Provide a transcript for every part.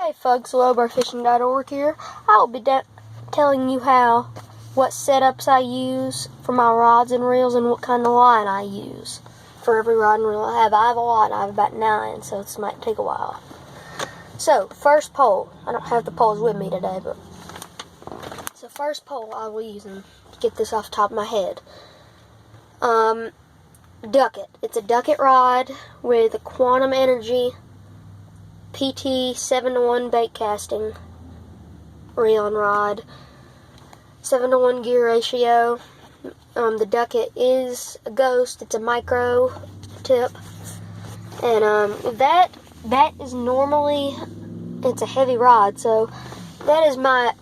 Hey folks, lowbarfishing.org here. I'll be telling you what setups I use for my rods and reels and what kind of line I use for every rod and reel I have. I have a lot. I have about 9, so this might take a while. So, first pole. I don't have the poles with me today, but so first pole I will use to get this off the top of my head. Ducket. It's a Ducket rod with a Quantum Energy PT 7-to-1 bait casting reel and rod, 7-to-1 gear ratio. The Ducket is a Ghost. It's a micro tip, and that is normally, it's a heavy rod, so that is my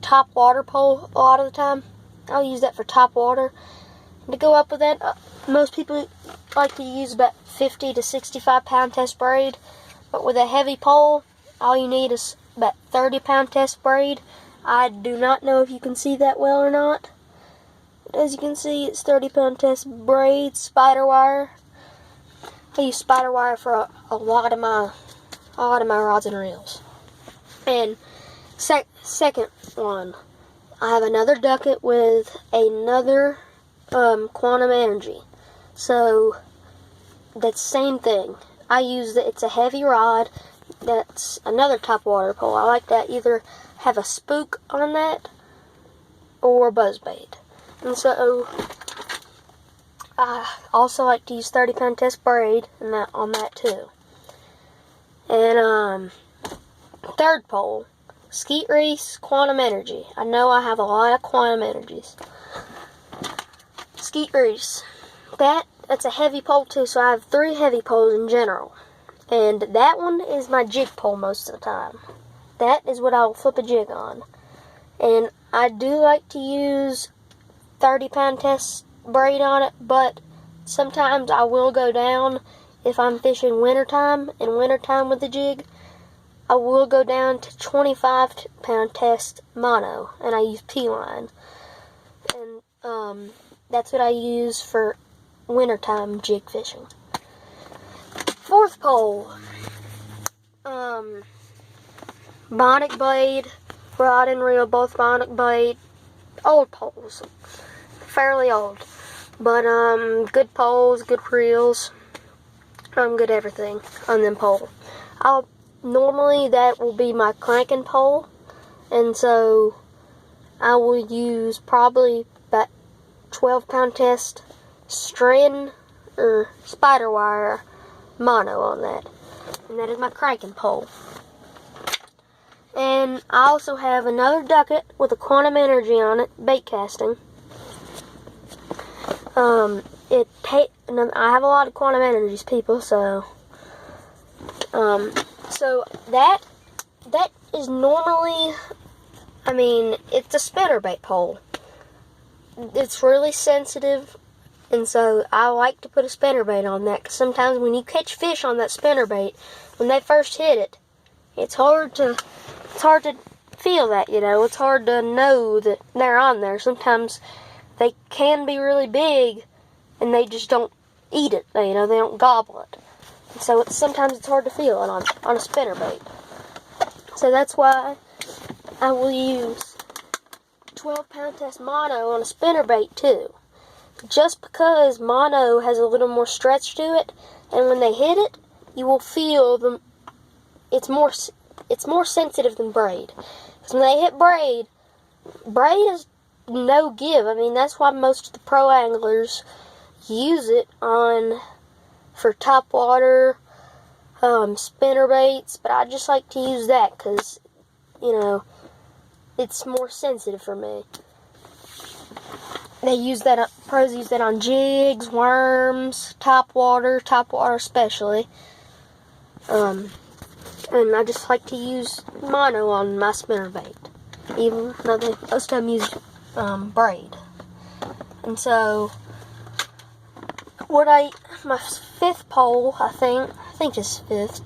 top water pole a lot of the time. I'll use that for top water. And to go up with that, most people like to use about 50 to 65 pound test braid. But with a heavy pole, all you need is about 30-pound test braid. I do not know if you can see that well or not. But as you can see, it's 30-pound test braid, spider wire. I use spider wire for a lot of my rods and reels. And second one, I have another Ducket with another Quantum Energy. So that's the same thing. I use it's a heavy rod. That's another top water pole. I like that. Either have a spook on that or buzzbait. And so I also like to use 30-pound test braid on that too. And third pole, Skeet Reese Quantum Energy. I know I have a lot of Quantum Energies. Skeet Reese. That's a heavy pole too, so I have 3 heavy poles in general. And that one is my jig pole most of the time. That is what I'll flip a jig on. And I do like to use 30-pound test braid on it, but sometimes I will go down if I'm fishing wintertime. In wintertime with the jig, I will go down to 25-pound test mono, and I use P-line. And that's what I use for wintertime jig fishing. Fourth pole, Bionic Blade, rod and reel, both Bionic Blade, old poles, fairly old, but good poles, good reels, good everything on them pole. Normally that will be my cranking pole, and so I will use probably about 12-pound test strand or spider wire mono on that, and that is my cranking pole. And I also have another Ducket with a Quantum Energy on it, bait casting. I have a lot of Quantum Energies, people, so that is normally, it's a spinnerbait pole. It's really sensitive. And so I like to put a spinnerbait on that, because sometimes when you catch fish on that spinnerbait, when they first hit it, it's hard to feel that, It's hard to know that they're on there. Sometimes they can be really big, and they just don't eat it, they don't gobble it. And so sometimes it's hard to feel it on a spinnerbait. So that's why I will use 12-pound test mono on a spinnerbait too. Just because mono has a little more stretch to it, and when they hit it, you will feel them. It's more sensitive than braid. Because when they hit braid is no give. That's why most of the pro anglers use it for top water, spinnerbaits. But I just like to use that because, it's more sensitive for me. Pros use that on jigs, worms, top water especially. And I just like to use mono on my spinnerbait, even though most of them use braid. And so, my fifth pole, I think it's fifth.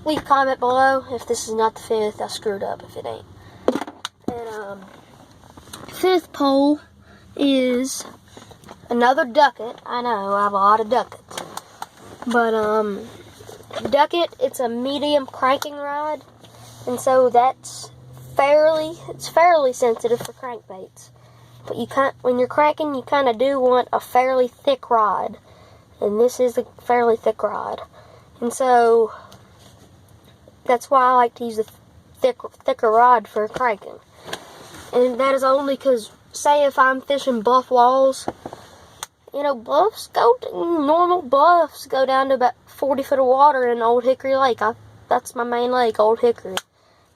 Leave a comment below if this is not the fifth. I screwed up if it ain't. And fifth pole is another Ducket. I know, I have a lot of Duckets. But Ducket, it's a medium cranking rod. And so it's fairly sensitive for crankbaits. But when you're cranking, you kind of do want a fairly thick rod. And this is a fairly thick rod. And so that's why I like to use a thicker rod for cranking. And that is only because, say if I'm fishing bluff walls, normal bluffs go down to about 40 foot of water in Old Hickory Lake. That's my main lake, Old Hickory.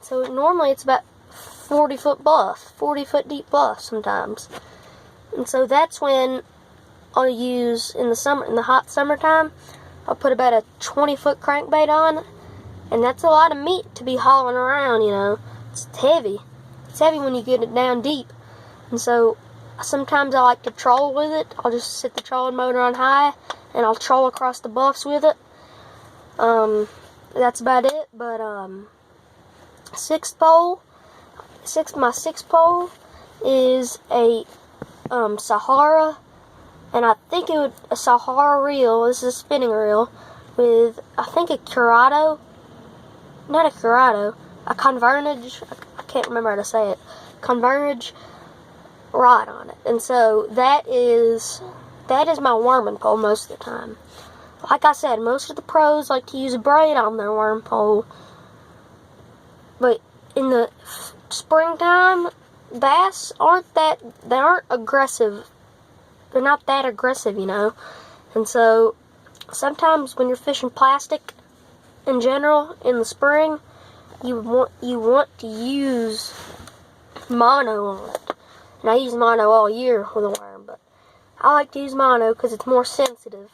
So normally it's about 40 foot bluff, 40 foot deep bluff sometimes. And so that's when I'll use, in the hot summertime, I'll put about a 20 foot crankbait on. And that's a lot of meat to be hauling around, It's heavy. It's heavy when you get it down deep. And so sometimes I like to troll with it. I'll just set the trolling motor on high and I'll troll across the bluffs with it. That's about it. But my sixth pole is a Sahara, and I think a Sahara reel. This is a spinning reel with, I think, a Curado. Not a Curado, a Convernage. I can't remember how to say it. Convernage rod on it. And so that is my worming pole most of the time. Like I said, most of the pros like to use a braid on their worm pole. But in the springtime, bass they aren't aggressive. They're not that aggressive, And so sometimes when you're fishing plastic in general in the spring, you want to use mono on it. And I use mono all year with a worm, but I like to use mono because it's more sensitive.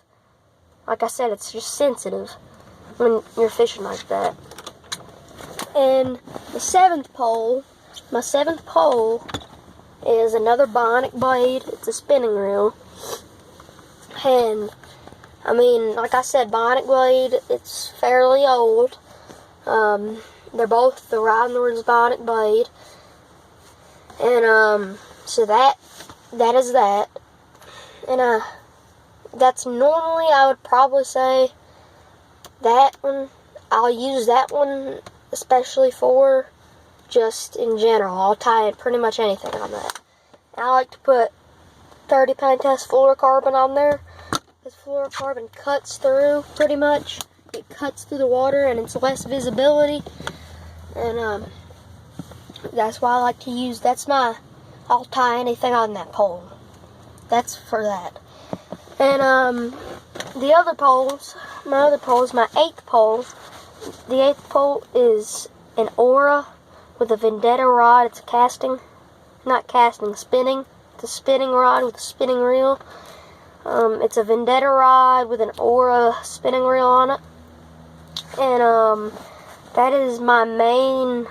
Like I said, it's just sensitive when you're fishing like that. And my seventh pole is another Bionic blade. It's a spinning reel. And, like I said, Bionic blade, it's fairly old. They're both the Rod Norton's Bionic blade. And, so that is that. And, that's normally, I would probably say, that one, I'll use that one especially for just in general. I'll tie pretty much anything on that. And I like to put 30 pound test fluorocarbon on there. This fluorocarbon cuts through pretty much. It cuts through the water and it's less visibility. And that's why I like to use, I'll tie anything on that pole. That's for that. And my other poles, my eighth pole. The eighth pole is an Aura with a Vendetta rod. It's spinning. It's a spinning rod with a spinning reel. It's a Vendetta rod with an Aura spinning reel on it. And that is my main,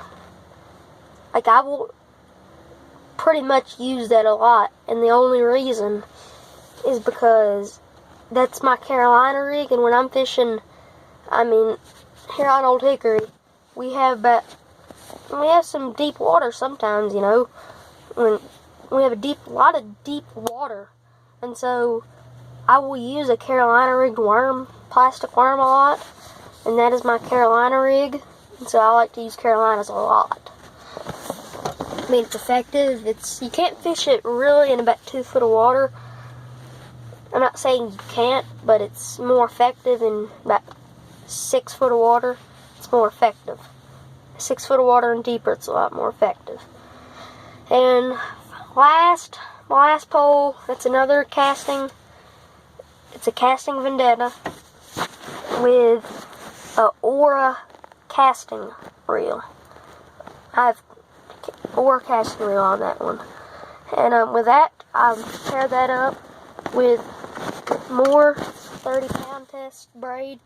I will pretty much use that a lot. And the only reason is because that's my Carolina rig, and when I'm fishing, here on Old Hickory, we have some deep water sometimes, when we have a lot of deep water, and so I will use a Carolina rigged worm, plastic worm a lot, and that is my Carolina rig, and so I like to use Carolinas a lot. It's effective. You can't fish it really in about 2 foot of water. I'm not saying you can't, but it's more effective in about 6 foot of water. It's more effective. 6 foot of water and deeper, it's a lot more effective. And my last pole, that's another casting. It's a casting Vendetta with a Aura casting reel. I have Aura casting reel on that one. And with that, I pair that up with more 30 pound test braid,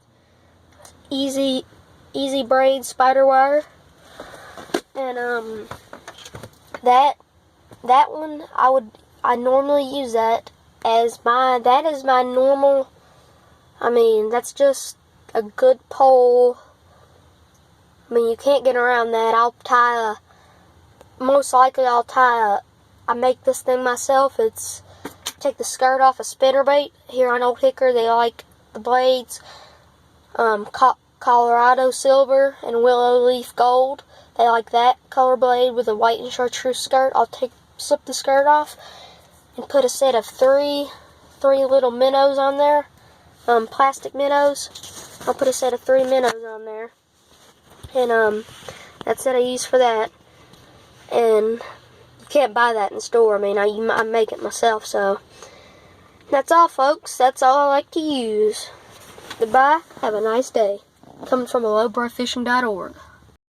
easy braid spider wire, and that one I normally use that as that is my normal. That's just a good pole. You can't get around that. I make this thing myself. Take the skirt off a spinnerbait. Here on Old Hickory, they like the blades Colorado Silver and Willow Leaf Gold. They like that color blade with a white and chartreuse skirt. I'll slip the skirt off and put a set of three little minnows on there. Plastic minnows. I'll put a set of 3 minnows on there. And that's what I use for that. And you can't buy that in the store. I mean, I make it myself, so. That's all, folks. That's all I like to use. Goodbye. Have a nice day. Comes from allowbrofishing.org.